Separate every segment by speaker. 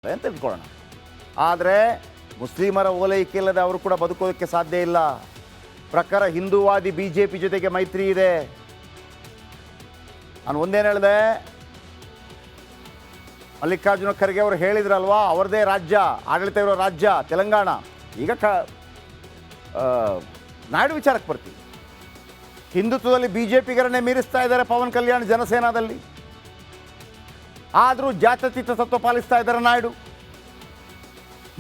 Speaker 1: ಅಂತ ತಿಳ್ಕೊಳ್ಳೋಣ. ಆದರೆ ಮುಸ್ಲಿಮರ ಓಲೈಕೆ ಇಲ್ಲದೆ ಅವರು ಕೂಡ ಬದುಕೋದಕ್ಕೆ ಸಾಧ್ಯ ಇಲ್ಲ. ಪ್ರಖರ ಹಿಂದೂವಾದಿ BJP ಜೊತೆಗೆ ಮೈತ್ರಿ ಇದೆ. ನಾನು ಒಂದೇನು ಹೇಳಿದೆ, ಮಲ್ಲಿಕಾರ್ಜುನ ಖರ್ಗೆ ಅವರು ಹೇಳಿದ್ರಲ್ವಾ, ಅವರದೇ ರಾಜ್ಯ ಆಡಳಿತ ಇರೋ ರಾಜ್ಯ ತೆಲಂಗಾಣ. ಈಗ ನಾಯ್ಡು ವಿಚಾರಕ್ಕೆ ಬರ್ತೀವಿ. ಹಿಂದುತ್ವದಲ್ಲಿ BJPಗರನ್ನೇ ಮೀರಿಸ್ತಾ ಇದ್ದಾರೆ ಪವನ್ ಕಲ್ಯಾಣ್ ಜನಸೇನಾದಲ್ಲಿ. ಆದರೂ ಜಾತ್ಯತೀತ ತತ್ವ ಪಾಲಿಸ್ತಾ ಇದ್ದಾರೆ ನಾಯ್ಡು.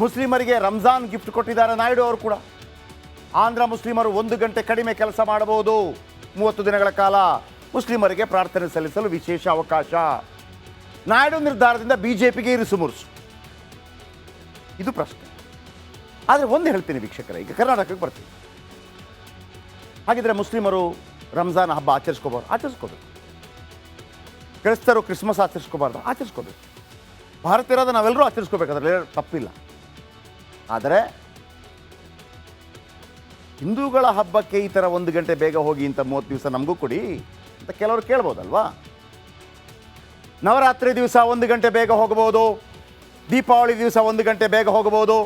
Speaker 1: ಮುಸ್ಲಿಮರಿಗೆ ರಂಜಾನ್ ಗಿಫ್ಟ್ ಕೊಟ್ಟಿದ್ದಾರೆ ನಾಯ್ಡು ಅವರು ಕೂಡ. ಆಂಧ್ರ ಮುಸ್ಲಿಮರು 1 ಗಂಟೆ ಕಡಿಮೆ ಕೆಲಸ ಮಾಡಬಹುದು, 30 ದಿನಗಳ ಕಾಲ ಮುಸ್ಲಿಮರಿಗೆ ಪ್ರಾರ್ಥನೆ ಸಲ್ಲಿಸಲು ವಿಶೇಷ ಅವಕಾಶ. ನಾಯ್ಡು ನಿರ್ಧಾರದಿಂದ BJPಗೆ ಇರಿಸು ಮುರುಸು, ಇದು ಪ್ರಶ್ನೆ. ಆದರೆ ಒಂದು ಹೇಳ್ತೀನಿ ವೀಕ್ಷಕರೇ, ಈಗ ಕರ್ನಾಟಕಕ್ಕೆ ಬರ್ತೀವಿ. ಹಾಗಿದ್ರೆ ಮುಸ್ಲಿಮರು ರಂಜಾನ್ ಹಬ್ಬ ಆಚರಿಸ್ಕೋಬೇಕು. ಕ್ರೈಸ್ತರು ಕ್ರಿಸ್ಮಸ್ ಆಚರಿಸ್ಕೋಬೇಕು. ಭಾರತೀಯರಾದ ನಾವೆಲ್ಲರೂ ಆಚರಿಸ್ಕೋಬೇಕು, ಅದರಲ್ಲಿ ತಪ್ಪಿಲ್ಲ. ಆದರೆ ಹಿಂದೂಗಳ ಹಬ್ಬಕ್ಕೆ ಈ ಥರ 1 ಗಂಟೆ ಬೇಗ ಹೋಗಿ ಇಂಥ 30 ದಿವಸ ನಮಗೂ ಕೊಡಿ ಅಂತ ಕೆಲವರು ಕೇಳ್ಬೋದಲ್ವಾ. ನವರಾತ್ರಿ ದಿವಸ 1 ಗಂಟೆ ಬೇಗ ಹೋಗಬಹುದು, ದೀಪಾವಳಿ ದಿವಸ 1 ಗಂಟೆ ಬೇಗ ಹೋಗಬಹುದು,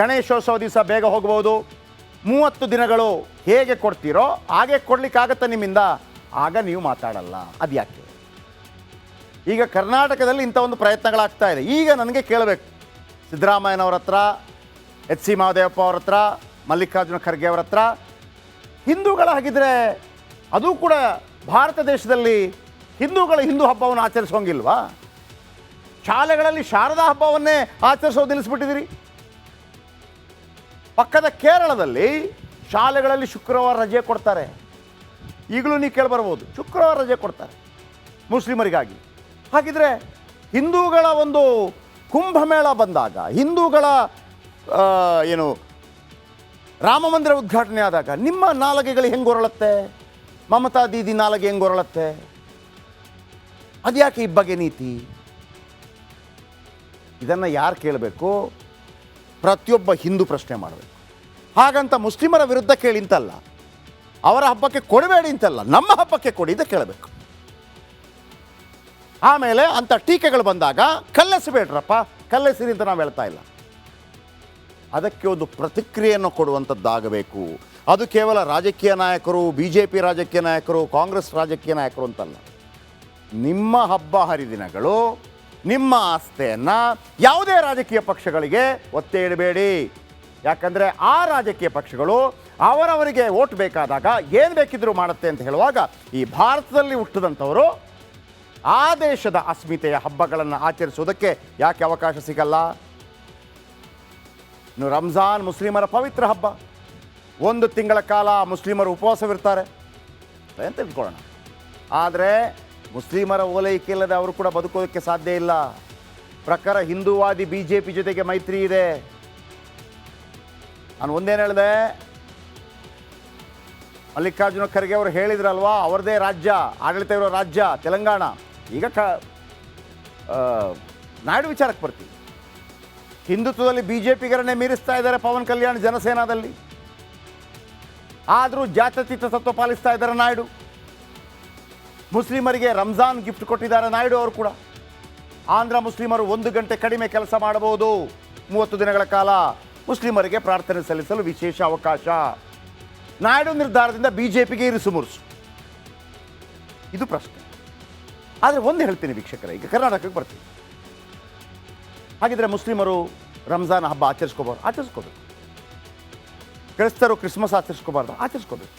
Speaker 1: ಗಣೇಶೋತ್ಸವ ದಿವಸ ಬೇಗ ಹೋಗಬಹುದು. 30 ದಿನಗಳು ಹೇಗೆ ಕೊಡ್ತೀರೋ ಹಾಗೆ ಕೊಡ್ಲಿಕ್ಕಾಗತ್ತೆ ನಿಮ್ಮಿಂದ, ಆಗ ನೀವು ಮಾತಾಡಲ್ಲ. ಅದು ಯಾಕೆ? ಈಗ ಕರ್ನಾಟಕದಲ್ಲಿ ಇಂಥ ಒಂದು ಪ್ರಯತ್ನಗಳಾಗ್ತಾ ಇದೆ. ಈಗ ನನಗೆ ಕೇಳಬೇಕು, ಸಿದ್ದರಾಮಯ್ಯನವ್ರ ಹತ್ರ, HC ಮಹದೇವಪ್ಪ ಅವ್ರ ಹತ್ರ, ಮಲ್ಲಿಕಾರ್ಜುನ ಖರ್ಗೆ ಅವರ ಹತ್ರ, ಹಿಂದೂಗಳಾಗಿದ್ದರೆ ಅದು ಕೂಡ ಭಾರತ ದೇಶದಲ್ಲಿ ಹಿಂದೂಗಳ ಹಿಂದೂ ಹಬ್ಬವನ್ನು ಆಚರಿಸೋಂಗಿಲ್ವಾ? ಶಾಲೆಗಳಲ್ಲಿ ಶಾರದಾ ಹಬ್ಬವನ್ನೇ ಆಚರಿಸೋದು ನಿಲ್ಲಿಸ್ಬಿಟ್ಟಿದ್ದೀರಿ. ಪಕ್ಕದ ಕೇರಳದಲ್ಲಿ ಶಾಲೆಗಳಲ್ಲಿ ಶುಕ್ರವಾರ ರಜೆ ಕೊಡ್ತಾರೆ. ಈಗಲೂ ನೀವು ಕೇಳಿಬರ್ಬೋದು, ಶುಕ್ರವಾರ ರಜೆ ಕೊಡ್ತಾರೆ ಮುಸ್ಲಿಮರಿಗಾಗಿ. ಹಾಗಿದ್ರೆ ಹಿಂದೂಗಳ ಒಂದು ಕುಂಭಮೇಳ ಬಂದಾಗ, ಹಿಂದೂಗಳ ರಾಮ ಮಂದಿರ ಉದ್ಘಾಟನೆ ಆದಾಗ ನಿಮ್ಮ ನಾಲಗೆಗಳು ಹೆಂಗೆ ಹೊರಳುತ್ತೆ? ಮಮತಾ ದೀದಿ ನಾಲಗೆ ಹೆಂಗೆ ಹೊರಳುತ್ತೆ? ಅದ್ಯಾಕೆ ಇಬ್ಬಗೆ ನೀತಿ? ಇದನ್ನು ಯಾರು ಕೇಳಬೇಕು? ಪ್ರತಿಯೊಬ್ಬ ಹಿಂದೂ ಪ್ರಶ್ನೆ ಮಾಡಬೇಕು. ಹಾಗಂತ ಮುಸ್ಲಿಮರ ವಿರುದ್ಧ ಕೇಳಿ ಅಂತಲ್ಲ, ಅವರ ಹಬ್ಬಕ್ಕೆ ಕೊಡಬೇಡಿ ಅಂತಲ್ಲ, ನಮ್ಮ ಹಬ್ಬಕ್ಕೆ ಕೊಡಿ ಅಂತ ಕೇಳಬೇಕು. ಆಮೇಲೆ ಅಂಥ ಟೀಕೆಗಳು ಬಂದಾಗ ಕಲ್ಲೆಸಬೇಡ್ರಪ್ಪ, ಕಲ್ಲೆಸಿರಿ ಅಂತ ನಾವು ಹೇಳ್ತಾ ಇಲ್ಲ. ಅದಕ್ಕೆ ಒಂದು ಪ್ರತಿಕ್ರಿಯೆಯನ್ನು ಕೊಡುವಂಥದ್ದಾಗಬೇಕು. ಅದು ಕೇವಲ ರಾಜಕೀಯ ನಾಯಕರು, BJP ರಾಜಕೀಯ ನಾಯಕರು, ಕಾಂಗ್ರೆಸ್ ರಾಜಕೀಯ ನಾಯಕರು ಅಂತಲ್ಲ. ನಿಮ್ಮ ಹಬ್ಬ ಹರಿದಿನಗಳು, ನಿಮ್ಮ ಆಸ್ತಿಯನ್ನು ಯಾವುದೇ ರಾಜಕೀಯ ಪಕ್ಷಗಳಿಗೆ ಒತ್ತೆ ಇಡಬೇಡಿ. ಯಾಕಂದರೆ ಆ ರಾಜಕೀಯ ಪಕ್ಷಗಳು ಅವರವರಿಗೆ ಓಟ್ ಬೇಕಾದಾಗ ಏನು ಬೇಕಿದ್ರೂ ಮಾಡುತ್ತೆ ಅಂತ ಹೇಳುವಾಗ, ಈ ಭಾರತದಲ್ಲಿ ಹುಟ್ಟಿದಂಥವರು ಆ ದೇಶದ ಅಸ್ಮಿತೆಯ ಹಬ್ಬಗಳನ್ನು ಆಚರಿಸುವುದಕ್ಕೆ ಯಾಕೆ ಅವಕಾಶ ಸಿಗಲ್ಲ? ಇನ್ನು ರಂಜಾನ್ ಮುಸ್ಲಿಮರ ಪವಿತ್ರ ಹಬ್ಬ. 1 ತಿಂಗಳ ಕಾಲ ಮುಸ್ಲಿಮರು ಉಪವಾಸವಿರ್ತಾರೆ ಅಂತ ತಿಳ್ಕೊಳ್ಳೋಣ. ಆದರೆ ಮುಸ್ಲಿಮರ ಓಲೈಕೆ ಇಲ್ಲದೆ ಅವರು ಕೂಡ ಬದುಕೋದಕ್ಕೆ ಸಾಧ್ಯ ಇಲ್ಲ. ಪ್ರಖರ ಹಿಂದೂವಾದಿ BJP ಜೊತೆಗೆ ಮೈತ್ರಿ ಇದೆ. ನಾನು ಒಂದೇನು ಹೇಳಿದೆ, ಮಲ್ಲಿಕಾರ್ಜುನ ಖರ್ಗೆ ಅವರು ಹೇಳಿದ್ರಲ್ವಾ, ಅವರದೇ ರಾಜ್ಯ ಆಡಳಿತ ಇರೋ ರಾಜ್ಯ ತೆಲಂಗಾಣ. ಈಗ ನಾಯ್ಡು ವಿಚಾರಕ್ಕೆ ಬರ್ತೀವಿ. ಹಿಂದುತ್ವದಲ್ಲಿ BJPಗರನ್ನೇ ಮೀರಿಸ್ತಾ ಇದ್ದಾರೆ ಪವನ್ ಕಲ್ಯಾಣ್ ಜನಸೇನಾದಲ್ಲಿ. ಆದರೂ ಜಾತ್ಯತೀತ ತತ್ವ ಪಾಲಿಸ್ತಾ ಇದ್ದಾರೆ ನಾಯ್ಡು. ಮುಸ್ಲಿಮರಿಗೆ ರಂಜಾನ್ ಗಿಫ್ಟ್ ಕೊಟ್ಟಿದ್ದಾರೆ ನಾಯ್ಡು ಅವರು ಕೂಡ. ಆಂಧ್ರ ಮುಸ್ಲಿಮರು 1 ಗಂಟೆ ಕಡಿಮೆ ಕೆಲಸ ಮಾಡಬಹುದು, 30 ದಿನಗಳ ಕಾಲ ಮುಸ್ಲಿಮರಿಗೆ ಪ್ರಾರ್ಥನೆ ಸಲ್ಲಿಸಲು ವಿಶೇಷ ಅವಕಾಶ. ನಾಯ್ಡು ನಿರ್ಧಾರದಿಂದ BJPಗೆ ಇರಿಸು ಮುರುಸು, ಇದು ಪ್ರಶ್ನೆ. ಆದರೆ ಒಂದು ಹೇಳ್ತೀನಿ ವೀಕ್ಷಕರೇ, ಈಗ ಕರ್ನಾಟಕಕ್ಕೆ ಬರ್ತೀವಿ. ಹಾಗಿದ್ರೆ ಮುಸ್ಲಿಮರು ರಂಜಾನ್ ಹಬ್ಬ ಆಚರಿಸ್ಕೋಬೇಕು. ಕ್ರೈಸ್ತರು ಕ್ರಿಸ್ಮಸ್ ಆಚರಿಸ್ಕೋಬೇಕು.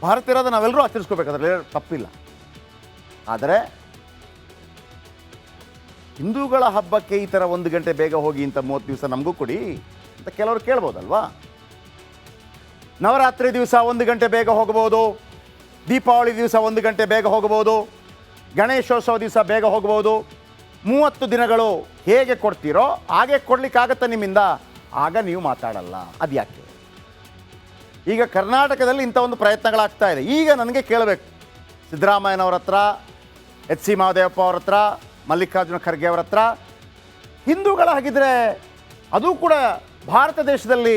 Speaker 1: ಭಾರತೀಯರಾದ ನಾವೆಲ್ಲರೂ ಆಚರಿಸ್ಕೋಬೇಕು, ಅದರಲ್ಲಿ ತಪ್ಪಿಲ್ಲ. ಆದರೆ ಹಿಂದೂಗಳ ಹಬ್ಬಕ್ಕೆ ಈ ಥರ 1 ಗಂಟೆ ಬೇಗ ಹೋಗಿ ಇಂಥ 30 ದಿವಸ ನಮಗೂ ಕೊಡಿ ಅಂತ ಕೆಲವರು ಕೇಳ್ಬೋದಲ್ವಾ. ನವರಾತ್ರಿ ದಿವಸ 1 ಗಂಟೆ ಬೇಗ ಹೋಗಬಹುದು, ದೀಪಾವಳಿ ದಿವಸ 1 ಗಂಟೆ ಬೇಗ ಹೋಗಬಹುದು, ಗಣೇಶೋತ್ಸವ ದಿವಸ ಬೇಗ ಹೋಗಬಹುದು. 30 ದಿನಗಳು ಹೇಗೆ ಕೊಡ್ತೀರೋ ಹಾಗೆ ಕೊಡ್ಲಿಕ್ಕಾಗತ್ತೆ ನಿಮ್ಮಿಂದ, ಆಗ ನೀವು ಮಾತಾಡಲ್ಲ. ಅದು ಯಾಕೆ? ಈಗ ಕರ್ನಾಟಕದಲ್ಲಿ ಇಂಥ ಒಂದು ಪ್ರಯತ್ನಗಳಾಗ್ತಾ ಇದೆ. ಈಗ ನನಗೆ ಕೇಳಬೇಕು, ಸಿದ್ದರಾಮಯ್ಯನವ್ರ ಹತ್ರ, HC ಮಹದೇವಪ್ಪ ಅವ್ರ ಹತ್ರ, ಮಲ್ಲಿಕಾರ್ಜುನ ಖರ್ಗೆ ಅವರ ಹತ್ರ, ಹಿಂದೂಗಳಾಗಿದ್ದರೆ ಅದು ಕೂಡ ಭಾರತ ದೇಶದಲ್ಲಿ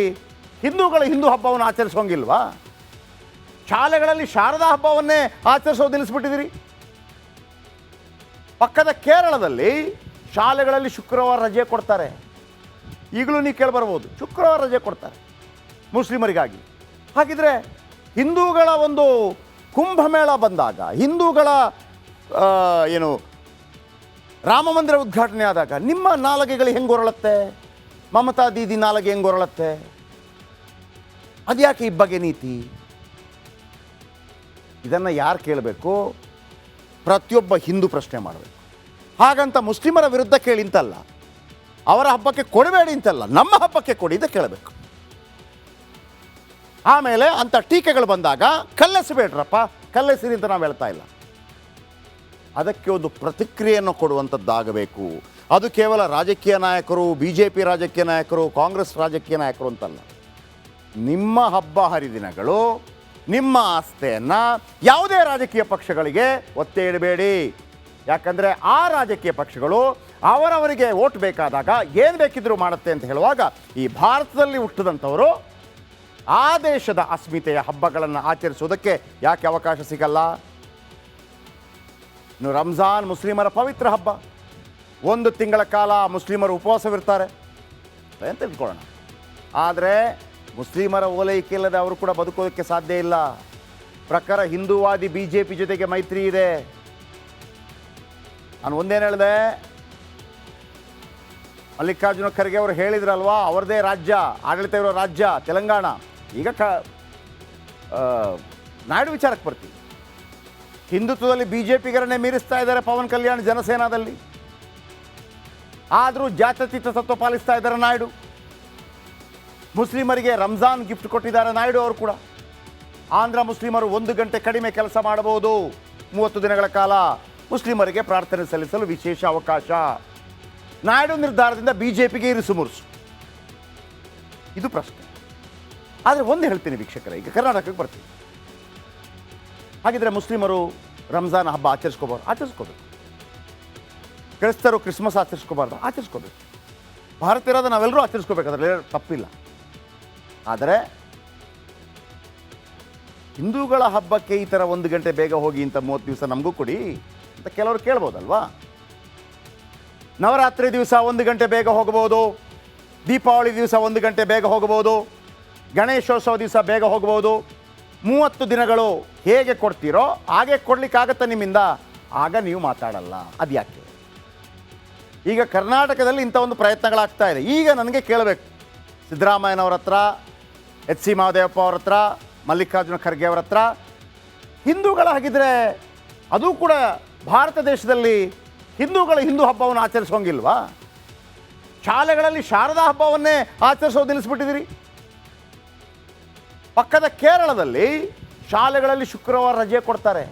Speaker 1: ಹಿಂದೂಗಳ ಹಿಂದೂ ಹಬ್ಬವನ್ನು ಆಚರಿಸೋಂಗಿಲ್ವಾ? ಶಾಲೆಗಳಲ್ಲಿ ಶಾರದಾ ಹಬ್ಬವನ್ನೇ ಆಚರಿಸೋದು ನಿಲ್ಲಿಸ್ಬಿಟ್ಟಿದ್ದೀರಿ. ಪಕ್ಕದ ಕೇರಳದಲ್ಲಿ ಶಾಲೆಗಳಲ್ಲಿ ಶುಕ್ರವಾರ ರಜೆ ಕೊಡ್ತಾರೆ. ಈಗಲೂ ನೀವು ಕೇಳಿಬರ್ಬೋದು, ಶುಕ್ರವಾರ ರಜೆ ಕೊಡ್ತಾರೆ ಮುಸ್ಲಿಮರಿಗಾಗಿ. ಹಾಗಿದ್ರೆ ಹಿಂದೂಗಳ ಒಂದು ಕುಂಭಮೇಳ ಬಂದಾಗ, ಹಿಂದೂಗಳ ಏನು ರಾಮ ಮಂದಿರ ಉದ್ಘಾಟನೆ ಆದಾಗ ನಿಮ್ಮ ನಾಲಿಗೆಗಳು ಹೆಂಗೆ ಹೊರಳುತ್ತೆ? ಮಮತಾ ದೀದಿ ನಾಲಿಗೆ ಹೆಂಗೆ ಹೊರಳುತ್ತೆ? ಅದ್ಯಾಕೆ ಇಬ್ಬಗೆ ನೀತಿ? ಇದನ್ನು ಯಾರು ಕೇಳಬೇಕು? ಪ್ರತಿಯೊಬ್ಬ ಹಿಂದೂ ಪ್ರಶ್ನೆ ಮಾಡಬೇಕು. ಹಾಗಂತ ಮುಸ್ಲಿಮರ ವಿರುದ್ಧ ಕೇಳಿ ಅಂತಲ್ಲ, ಅವರ ಹಬ್ಬಕ್ಕೆ ಕೊಡಬೇಡಿ ಅಂತಲ್ಲ, ನಮ್ಮ ಹಬ್ಬಕ್ಕೆ ಕೊಡಿ ಅಂತ ಕೇಳಬೇಕು. ಆಮೇಲೆ ಅಂಥ ಟೀಕೆಗಳು ಬಂದಾಗ ಕಲ್ಲೆಸಬೇಡ್ರಪ್ಪ, ಕಲ್ಲೆಸಿರಿ ಅಂತ ನಾವು ಹೇಳ್ತಾ ಇಲ್ಲ. ಅದಕ್ಕೆ ಒಂದು ಪ್ರತಿಕ್ರಿಯೆಯನ್ನು ಕೊಡುವಂಥದ್ದಾಗಬೇಕು. ಅದು ಕೇವಲ ರಾಜಕೀಯ ನಾಯಕರು, BJP ರಾಜಕೀಯ ನಾಯಕರು, ಕಾಂಗ್ರೆಸ್ ರಾಜಕೀಯ ನಾಯಕರು ಅಂತಲ್ಲ. ನಿಮ್ಮ ಹಬ್ಬ ಹರಿದಿನಗಳು, ನಿಮ್ಮ ಆಸ್ತಿಯನ್ನು ಯಾವುದೇ ರಾಜಕೀಯ ಪಕ್ಷಗಳಿಗೆ ಒತ್ತೆ ಇಡಬೇಡಿ. ಯಾಕಂದರೆ ಆ ರಾಜಕೀಯ ಪಕ್ಷಗಳು ಅವರವರಿಗೆ ಓಟ್ ಬೇಕಾದಾಗ ಏನು ಬೇಕಿದ್ರೂ ಮಾಡುತ್ತೆ ಅಂತ ಹೇಳುವಾಗ, ಈ ಭಾರತದಲ್ಲಿ ಹುಟ್ಟಿದಂಥವರು ಆ ದೇಶದ ಅಸ್ಮಿತೆಯ ಹಬ್ಬಗಳನ್ನು ಆಚರಿಸುವುದಕ್ಕೆ ಯಾಕೆ ಅವಕಾಶ ಸಿಗಲ್ಲ? ಇನ್ನು ರಂಜಾನ್ ಮುಸ್ಲಿಮರ ಪವಿತ್ರ ಹಬ್ಬ. 1 ತಿಂಗಳ ಕಾಲ ಮುಸ್ಲಿಮರು ಉಪವಾಸವಿರ್ತಾರೆ ಅಂತ ತಿಳ್ಕೊಳ್ಳೋಣ. ಆದರೆ ಮುಸ್ಲಿಮರ ಓಲೈಕೆ ಇಲ್ಲದೆ ಅವರು ಕೂಡ ಬದುಕೋದಕ್ಕೆ ಸಾಧ್ಯ ಇಲ್ಲ. ಪ್ರಖರ ಹಿಂದೂವಾದಿ BJP ಜೊತೆಗೆ ಮೈತ್ರಿ ಇದೆ. ನಾನು ಒಂದೇನು ಹೇಳಿದೆ, ಮಲ್ಲಿಕಾರ್ಜುನ ಖರ್ಗೆ ಅವರು ಹೇಳಿದ್ರಲ್ವಾ, ಅವರದೇ ರಾಜ್ಯ, ಆಡಳಿತ ಇರೋ ರಾಜ್ಯ ತೆಲಂಗಾಣ. ಈಗ ನಾಯ್ಡು ವಿಚಾರಕ್ಕೆ ಬರ್ತೀವಿ. ಹಿಂದುತ್ವದಲ್ಲಿ BJPಗರನ್ನೇ ಮೀರಿಸ್ತಾ ಇದ್ದಾರೆ ಪವನ್ ಕಲ್ಯಾಣ್ ಜನಸೇನಾದಲ್ಲಿ. ಆದರೂ ಜಾತ್ಯತೀತ ತತ್ವ ಪಾಲಿಸ್ತಾ ಇದ್ದಾರೆ ನಾಯ್ಡು. ಮುಸ್ಲಿಮರಿಗೆ ರಂಜಾನ್ ಗಿಫ್ಟ್ ಕೊಟ್ಟಿದ್ದಾರೆ ನಾಯ್ಡು ಅವರು ಕೂಡ. ಆಂಧ್ರ ಮುಸ್ಲಿಮರು 1 ಗಂಟೆ ಕಡಿಮೆ ಕೆಲಸ ಮಾಡಬಹುದು, 30 ದಿನಗಳ ಕಾಲ ಮುಸ್ಲಿಮರಿಗೆ ಪ್ರಾರ್ಥನೆ ಸಲ್ಲಿಸಲು ವಿಶೇಷ ಅವಕಾಶ. ನಾಯ್ಡು ನಿರ್ಧಾರದಿಂದ BJPಗೆ ಇರಿಸು ಮುರುಸು, ಇದು ಪ್ರಶ್ನೆ. ಆದರೆ ಒಂದು ಹೇಳ್ತೀನಿ ವೀಕ್ಷಕರೇ, ಈಗ ಕರ್ನಾಟಕಕ್ಕೆ ಬರ್ತೀವಿ. ಹಾಗಿದ್ರೆ ಮುಸ್ಲಿಮರು ರಂಜಾನ್ ಹಬ್ಬ ಆಚರಿಸ್ಕೋಬೇಕು. ಕ್ರೈಸ್ತರು ಕ್ರಿಸ್ಮಸ್ ಆಚರಿಸ್ಕೋಬಾರ್ದು, ಆಚರಿಸ್ಕೋಬೇಕು. ಭಾರತೀಯರಾದ ನಾವೆಲ್ಲರೂ ಆಚರಿಸ್ಕೋಬೇಕು, ಅದರಲ್ಲಿ ತಪ್ಪಿಲ್ಲ. ಆದರೆ ಹಿಂದೂಗಳ ಹಬ್ಬಕ್ಕೆ ಈ ಥರ 1 ಗಂಟೆ ಬೇಗ ಹೋಗಿ ಇಂಥ 30 ದಿವಸ ನಮಗೂ ಕೊಡಿ ಅಂತ ಕೆಲವರು ಕೇಳ್ಬೋದಲ್ವಾ? ನವರಾತ್ರಿ ದಿವಸ 1 ಗಂಟೆ ಬೇಗ ಹೋಗ್ಬೋದು, ದೀಪಾವಳಿ ದಿವಸ 1 ಗಂಟೆ ಬೇಗ ಹೋಗ್ಬೋದು, ಗಣೇಶೋತ್ಸವ ದಿವಸ ಬೇಗ ಹೋಗ್ಬೋದು. 30 ದಿನಗಳು ಹೇಗೆ ಕೊಡ್ತೀರೋ ಹಾಗೆ ಕೊಡಲಿಕ್ಕಾಗತ್ತೆ ನಿಮ್ಮಿಂದ, ಆಗ ನೀವು ಮಾತಾಡಲ್ಲ. ಅದ್ಯಾಕೆ? ಈಗ ಕರ್ನಾಟಕದಲ್ಲಿ ಇಂಥ ಒಂದು ಪ್ರಯತ್ನಗಳಾಗ್ತಾ ಇದೆ. ಈಗ ನನಗೆ ಕೇಳಬೇಕು, ಸಿದ್ದರಾಮಯ್ಯನವ್ರ ಹತ್ರ, HC ಮಹದೇವಪ್ಪ ಅವ್ರ ಹತ್ರ, ಮಲ್ಲಿಕಾರ್ಜುನ ಖರ್ಗೆ ಅವರ ಹತ್ರ, ಹಿಂದೂಗಳಾಗಿದ್ದರೆ ಅದು ಕೂಡ ಭಾರತ ದೇಶದಲ್ಲಿ ಹಿಂದೂಗಳ ಹಿಂದೂ ಹಬ್ಬವನ್ನು ಆಚರಿಸೋಂಗಿಲ್ವಾ? ಶಾಲೆಗಳಲ್ಲಿ ಶಾರದಾ ಹಬ್ಬವನ್ನೇ ಆಚರಿಸೋದು ನಿಲ್ಲಿಸ್ಬಿಟ್ಟಿದ್ದೀರಿ. ಪಕ್ಕದ ಕೇರಳದಲ್ಲಿ ಶಾಲೆಗಳಲ್ಲಿ ಶುಕ್ರವಾರ ರಜೆ ಕೊಡ್ತಾರೆ.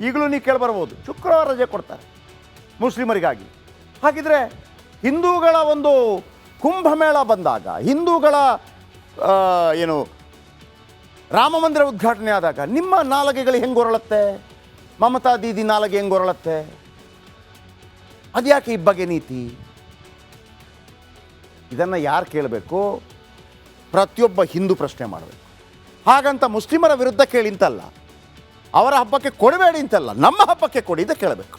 Speaker 1: ಈಗಲೂ ನೀವು ಕೇಳಿಬರ್ಬೋದು, ಶುಕ್ರವಾರ ರಜೆ ಕೊಡ್ತಾರೆ ಮುಸ್ಲಿಮರಿಗಾಗಿ. ಹಾಗಿದ್ರೆ ಹಿಂದೂಗಳ ಒಂದು ಕುಂಭಮೇಳ ಬಂದಾಗ, ಹಿಂದೂಗಳ ಏನು ರಾಮ ಮಂದಿರ ಉದ್ಘಾಟನೆ ಆದಾಗ ನಿಮ್ಮ ನಾಲಿಗೆಗಳು ಹೆಂಗೆ ಹೊರಳುತ್ತೆ? ಮಮತಾ ದೀದಿ ನಾಲಿಗೆ ಹೆಂಗೆ ಹೊರಳುತ್ತೆ? ಅದ್ಯಾಕೆ ಇಬ್ಬಗೆ ನೀತಿ? ಇದನ್ನು ಯಾರು ಕೇಳಬೇಕು? ಪ್ರತಿಯೊಬ್ಬ ಹಿಂದೂ ಪ್ರಶ್ನೆ ಮಾಡಬೇಕು. ಹಾಗಂತ ಮುಸ್ಲಿಮರ ವಿರುದ್ಧ ಕೇಳಿ ಅಂತಲ್ಲ, ಅವರ ಹಬ್ಬಕ್ಕೆ ಕೊಡಬೇಡಿ ಅಂತಲ್ಲ, ನಮ್ಮ ಹಬ್ಬಕ್ಕೆ ಕೊಡಿ ಅಂತ ಕೇಳಬೇಕು.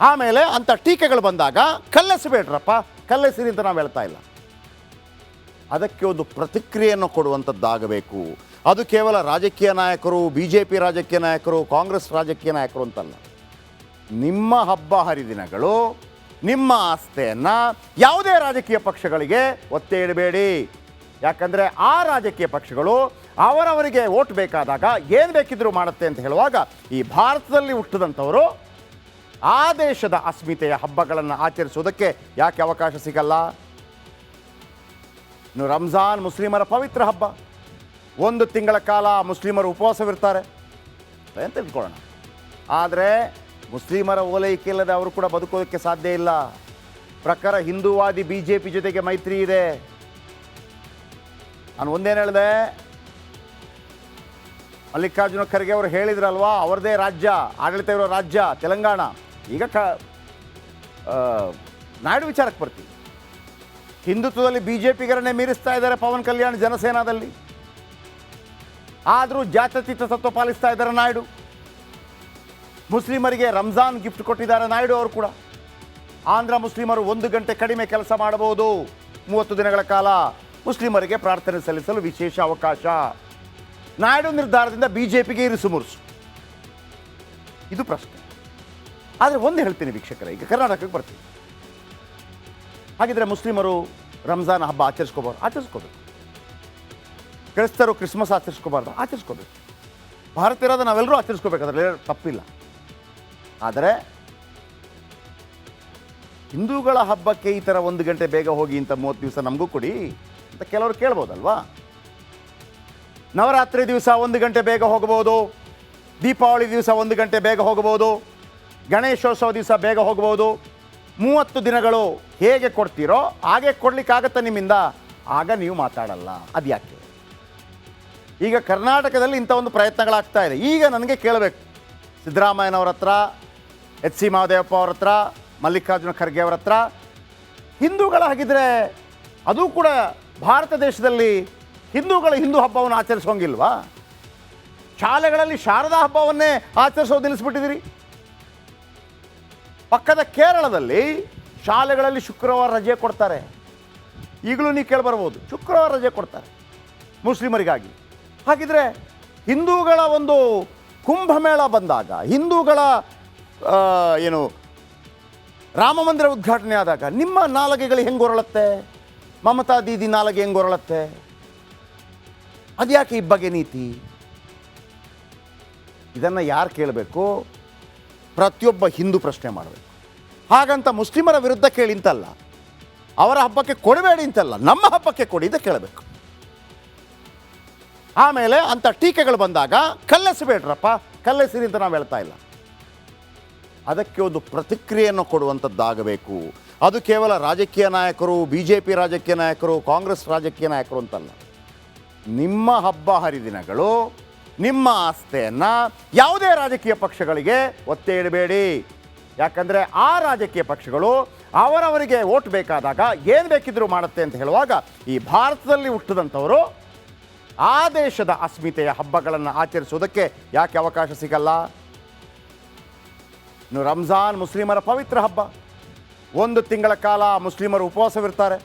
Speaker 1: ಆಮೇಲೆ ಅಂಥ ಟೀಕೆಗಳು ಬಂದಾಗ ಕಲ್ಲೆಸಬೇಡ್ರಪ್ಪ, ಕಲ್ಲೆಸಿರಿ ಅಂತ ನಾವು ಹೇಳ್ತಾ ಇಲ್ಲ. ಅದಕ್ಕೆ ಒಂದು ಪ್ರತಿಕ್ರಿಯೆಯನ್ನು ಕೊಡುವಂಥದ್ದಾಗಬೇಕು. ಅದು ಕೇವಲ ರಾಜಕೀಯ ನಾಯಕರು, BJP ರಾಜಕೀಯ ನಾಯಕರು, ಕಾಂಗ್ರೆಸ್ ರಾಜಕೀಯ ನಾಯಕರು ಅಂತಲ್ಲ. ನಿಮ್ಮ ಹಬ್ಬ ಹರಿದಿನಗಳು, ನಿಮ್ಮ ಆಸ್ತಿಯನ್ನು ಯಾವುದೇ ರಾಜಕೀಯ ಪಕ್ಷಗಳಿಗೆ ಒತ್ತೆ ಇಡಬೇಡಿ. ಯಾಕಂದರೆ ಆ ರಾಜಕೀಯ ಪಕ್ಷಗಳು ಅವರವರಿಗೆ ಓಟ್ ಬೇಕಾದಾಗ ಏನು ಬೇಕಿದ್ರೂ ಮಾಡುತ್ತೆ ಅಂತ ಹೇಳುವಾಗ, ಈ ಭಾರತದಲ್ಲಿ ಹುಟ್ಟಿದಂಥವರು ಆ ದೇಶದ ಅಸ್ಮಿತೆಯ ಹಬ್ಬಗಳನ್ನು ಆಚರಿಸುವುದಕ್ಕೆ ಯಾಕೆ ಅವಕಾಶ ಸಿಗಲ್ಲ? ಇನ್ನು ರಂಜಾನ್ ಮುಸ್ಲಿಮರ ಪವಿತ್ರ ಹಬ್ಬ. 1 ತಿಂಗಳ ಕಾಲ ಮುಸ್ಲಿಮರು ಉಪವಾಸವಿರ್ತಾರೆ ಅಂತ ತಿಳ್ಕೊಳ್ಳೋಣ. ಆದರೆ ಮುಸ್ಲಿಮರ ಓಲೈಕೆ ಇಲ್ಲದೆ ಅವರು ಕೂಡ ಬದುಕೋದಕ್ಕೆ ಸಾಧ್ಯ ಇಲ್ಲ. ಪ್ರಖರ ಹಿಂದೂವಾದಿ BJP ಜೊತೆಗೆ ಮೈತ್ರಿ ಇದೆ. ನಾನು ಒಂದೇನು ಹೇಳಿದೆ, ಮಲ್ಲಿಕಾರ್ಜುನ ಖರ್ಗೆ ಅವರು ಹೇಳಿದ್ರಲ್ವಾ, ಅವರದೇ ರಾಜ್ಯ, ಆಡಳಿತ ಇರೋ ರಾಜ್ಯ ತೆಲಂಗಾಣ. ಈಗ ನಾಯ್ಡು ವಿಚಾರಕ್ಕೆ ಬರ್ತೀವಿ. ಹಿಂದುತ್ವದಲ್ಲಿ BJPಗರನ್ನೇ ಮೀರಿಸ್ತಾ ಇದ್ದಾರೆ ಪವನ್ ಕಲ್ಯಾಣ್ ಜನಸೇನಾದಲ್ಲಿ. ಆದರೂ ಜಾತ್ಯತೀತ ತತ್ವ ಪಾಲಿಸ್ತಾ ಇದ್ದಾರೆ ನಾಯ್ಡು. ಮುಸ್ಲಿಮರಿಗೆ ರಂಜಾನ್ ಗಿಫ್ಟ್ ಕೊಟ್ಟಿದ್ದಾರೆ ನಾಯ್ಡು ಅವರು ಕೂಡ. ಆಂಧ್ರ ಮುಸ್ಲಿಮರು 1 ಗಂಟೆ ಕಡಿಮೆ ಕೆಲಸ ಮಾಡಬಹುದು, 30 ದಿನಗಳ ಕಾಲ ಮುಸ್ಲಿಮರಿಗೆ ಪ್ರಾರ್ಥನೆ ಸಲ್ಲಿಸಲು ವಿಶೇಷ ಅವಕಾಶ. ನಾಯ್ಡು ನಿರ್ಧಾರದಿಂದ ಬಿಜೆಪಿಗೆ ಇರಿಸು ಮುರುಸು, ಇದು ಪ್ರಶ್ನೆ. ಆದರೆ ಒಂದು ಹೇಳ್ತೀನಿ ವೀಕ್ಷಕರೇ, ಈಗ ಕರ್ನಾಟಕಕ್ಕೆ ಬರ್ತೀನಿ. ಹಾಗಿದ್ರೆ ಮುಸ್ಲಿಮರು ರಂಜಾನ್ ಹಬ್ಬ ಆಚರಿಸ್ಕೋಬೇಕು. ಕ್ರೈಸ್ತರು ಕ್ರಿಸ್ಮಸ್ ಆಚರಿಸ್ಕೋಬೇಕು. ಭಾರತೀಯರಾದ ನಾವೆಲ್ಲರೂ ಆಚರಿಸ್ಕೋಬೇಕು, ಅದರಲ್ಲಿ ತಪ್ಪಿಲ್ಲ. ಆದರೆ ಹಿಂದೂಗಳ ಹಬ್ಬಕ್ಕೆ ಈ ಥರ 1 ಗಂಟೆ ಬೇಗ ಹೋಗಿ ಇಂಥ 30 ದಿವಸ ನಮಗೂ ಕೊಡಿ ಅಂತ ಕೆಲವರು ಕೇಳ್ಬೋದಲ್ವಾ? ನವರಾತ್ರಿ ದಿವಸ 1 ಗಂಟೆ ಬೇಗ ಹೋಗ್ಬೋದು, ದೀಪಾವಳಿ ದಿವಸ 1 ಗಂಟೆ ಬೇಗ ಹೋಗ್ಬೋದು, ಗಣೇಶೋತ್ಸವ ದಿವಸ ಬೇಗ ಹೋಗ್ಬೋದು. 30 ದಿನಗಳು ಹೇಗೆ ಕೊಡ್ತೀರೋ ಹಾಗೆ ಕೊಡಲಿಕ್ಕಾಗತ್ತೆ ನಿಮ್ಮಿಂದ, ಆಗ ನೀವು ಮಾತಾಡಲ್ಲ. ಅದು ಯಾಕೆ? ಈಗ ಕರ್ನಾಟಕದಲ್ಲಿ ಇಂಥ ಒಂದು ಪ್ರಯತ್ನಗಳಾಗ್ತಾ ಇದೆ. ಈಗ ನನಗೆ ಕೇಳಬೇಕು, ಸಿದ್ದರಾಮಯ್ಯನವ್ರ ಹತ್ರ, ಎಚ್ ಸಿ ಮಹದೇವಪ್ಪ ಅವ್ರ ಹತ್ರ, ಮಲ್ಲಿಕಾರ್ಜುನ ಖರ್ಗೆ ಅವರ ಹತ್ರ, ಹಿಂದೂಗಳ ಹಾಗಿದ್ರೆ ಅದು ಕೂಡ ಭಾರತ ದೇಶದಲ್ಲಿ ಹಿಂದೂಗಳು ಹಿಂದೂ ಹಬ್ಬವನ್ನು ಆಚರಿಸೋಂಗಿಲ್ವಾ? ಶಾಲೆಗಳಲ್ಲಿ ಶಾರದಾ ಹಬ್ಬವನ್ನೇ ಆಚರಿಸೋದು ನಿಲ್ಲಿಸ್ಬಿಟ್ಟಿದ್ದೀರಿ. ಪಕ್ಕದ ಕೇರಳದಲ್ಲಿ ಶಾಲೆಗಳಲ್ಲಿ ಶುಕ್ರವಾರ ರಜೆ ಕೊಡ್ತಾರೆ. ಈಗಲೂ ನೀವು ಕೇಳಿಬರ್ಬೋದು, ಶುಕ್ರವಾರ ರಜೆ ಕೊಡ್ತಾರೆ ಮುಸ್ಲಿಮರಿಗಾಗಿ. ಹಾಗಿದ್ರೆ ಹಿಂದೂಗಳ ಒಂದು ಕುಂಭಮೇಳ ಬಂದಾಗ, ಹಿಂದೂಗಳ ರಾಮ ಮಂದಿರ ಉದ್ಘಾಟನೆ ಆದಾಗ ನಿಮ್ಮ ನಾಲಗೆಗಳು ಹೆಂಗೆ ಹೊರಳುತ್ತೆ? ಮಮತಾ ದೀದಿ ನಾಲಗೆ ಹೆಂಗೆ ಹೊರಳುತ್ತೆ? ಅದ್ಯಾಕೆ ಇಬ್ಬಗೆ ನೀತಿ? ಇದನ್ನು ಯಾರು ಕೇಳಬೇಕು? ಪ್ರತಿಯೊಬ್ಬ ಹಿಂದೂ ಪ್ರಶ್ನೆ ಮಾಡಬೇಕು. ಹಾಗಂತ ಮುಸ್ಲಿಮರ ವಿರುದ್ಧ ಕೇಳಿ ಅಂತಲ್ಲ, ಅವರ ಹಬ್ಬಕ್ಕೆ ಕೊಡಬೇಡಿ ಅಂತಲ್ಲ, ನಮ್ಮ ಹಬ್ಬಕ್ಕೆ ಕೊಡಿ ಅಂತ ಕೇಳಬೇಕು. ಆಮೇಲೆ ಅಂಥ ಟೀಕೆಗಳು ಬಂದಾಗ ಕಲ್ಲೆಸಬೇಡ್ರಪ್ಪ, ಕಲ್ಲೆಸಿರಿ ಅಂತ ನಾವು ಹೇಳ್ತಾ ಇಲ್ಲ. ಅದಕ್ಕೆ ಒಂದು ಪ್ರತಿಕ್ರಿಯೆಯನ್ನು ಕೊಡುವಂಥದ್ದಾಗಬೇಕು. ಅದು ಕೇವಲ ರಾಜಕೀಯ ನಾಯಕರು, BJP ರಾಜಕೀಯ ನಾಯಕರು, ಕಾಂಗ್ರೆಸ್ ರಾಜಕೀಯ ನಾಯಕರು ಅಂತಲ್ಲ. ನಿಮ್ಮ ಹಬ್ಬ ಹರಿದಿನಗಳು, ನಿಮ್ಮ ಆಸ್ತಿಯನ್ನು ಯಾವುದೇ ರಾಜಕೀಯ ಪಕ್ಷಗಳಿಗೆ ಒತ್ತೆ ಇಡಬೇಡಿ. ಯಾಕಂದರೆ ಆ ರಾಜಕೀಯ ಪಕ್ಷಗಳು ಅವರವರಿಗೆ ಓಟ್ ಬೇಕಾದಾಗ ಏನು ಬೇಕಿದ್ರೂ ಮಾಡುತ್ತೆ ಅಂತ ಹೇಳುವಾಗ, ಈ ಭಾರತದಲ್ಲಿ ಹುಟ್ಟಿದಂಥವರು ಆ ದೇಶದ ಅಸ್ಮಿತೆಯ ಹಬ್ಬಗಳನ್ನು ಆಚರಿಸೋದಕ್ಕೆ ಯಾಕೆ ಅವಕಾಶ ಸಿಗಲ್ಲ? ಇನ್ನು ರಂಜಾನ್ ಮುಸ್ಲಿಮರ ಪವಿತ್ರ ಹಬ್ಬ. 1 ತಿಂಗಳ ಕಾಲ ಮುಸ್ಲಿಮರು ಉಪವಾಸವಿರ್ತಾರೆ.